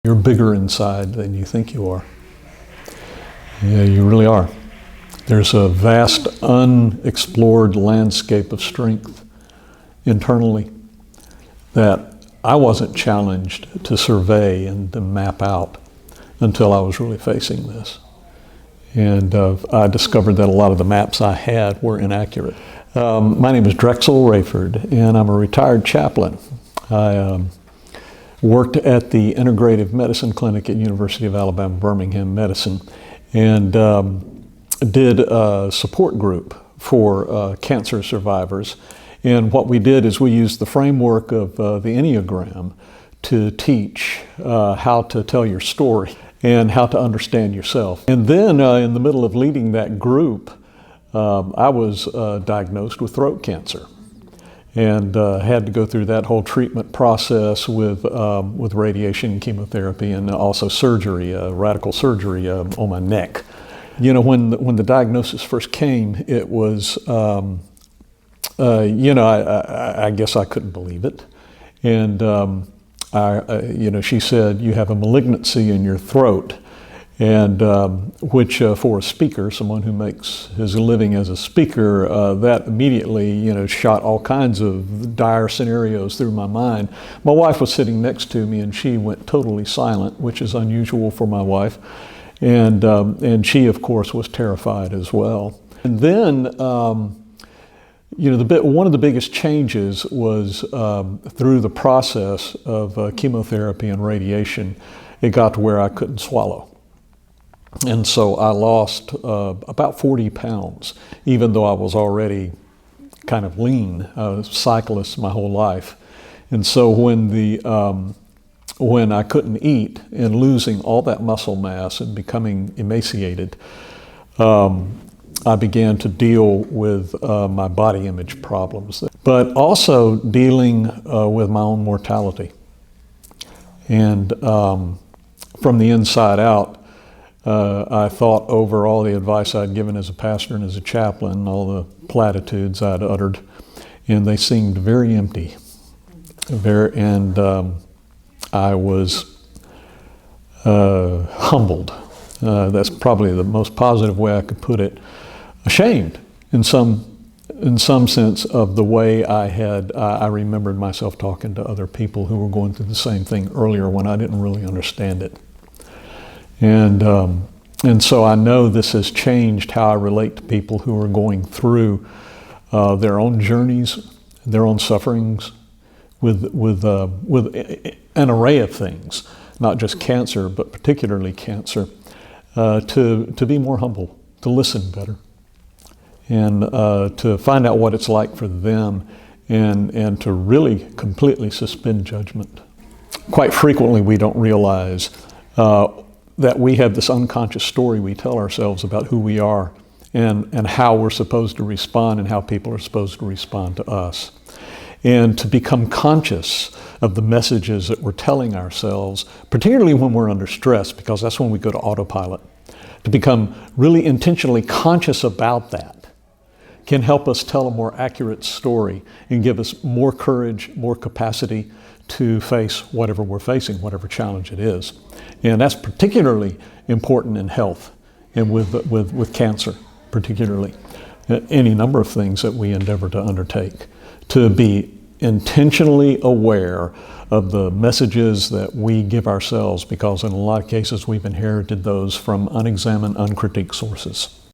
You're bigger inside than you think you are. Yeah, you really are. There's a vast unexplored landscape of strength internally that I wasn't challenged to survey and to map out until I was really facing this. And I discovered that a lot of the maps I had were inaccurate. My name is Drexel Rayford, and I'm a retired chaplain. I worked at the Integrative Medicine Clinic at University of Alabama, Birmingham Medicine, and did a support group for cancer survivors. And what we did is we used the framework of the Enneagram to teach how to tell your story and how to understand yourself. And then in the middle of leading that group, I was diagnosed with throat cancer and had to go through that whole treatment process with radiation and chemotherapy, and also surgery, radical surgery on my neck. You know, when the diagnosis first came, it was, I guess I couldn't believe it. And she said, you have a malignancy in your throat, and which for a speaker, someone who makes his living as a speaker, that immediately, shot all kinds of dire scenarios through my mind. My wife was sitting next to me, and she went totally silent, which is unusual for my wife, and she, of course, was terrified as well. And then, one of the biggest changes was through the process of chemotherapy and radiation, it got to where I couldn't swallow. And so I lost about 40 pounds, even though I was already kind of lean. I was a cyclist my whole life. And so when I couldn't eat and losing all that muscle mass and becoming emaciated, I began to deal with my body image problems, but also dealing with my own mortality. And from the inside out, I thought over all the advice I'd given as a pastor and as a chaplain, all the platitudes I'd uttered, and they seemed very empty. I was humbled. That's probably the most positive way I could put it. Ashamed in some sense of the way I remembered myself talking to other people who were going through the same thing earlier when I didn't really understand it. And so I know this has changed how I relate to people who are going through their own journeys, their own sufferings with an array of things, not just cancer, but particularly cancer, to be more humble, to listen better, and to find out what it's like for them, and to really completely suspend judgment. Quite frequently we don't realize that we have this unconscious story we tell ourselves about who we are and how we're supposed to respond and how people are supposed to respond to us. And to become conscious of the messages that we're telling ourselves, particularly when we're under stress, because that's when we go to autopilot. To become really intentionally conscious about that can help us tell a more accurate story and give us more courage, more capacity to face whatever we're facing, whatever challenge it is. And that's particularly important in health and with cancer, particularly. Any number of things that we endeavor to undertake, to be intentionally aware of the messages that we give ourselves, because in a lot of cases we've inherited those from unexamined, uncritiqued sources.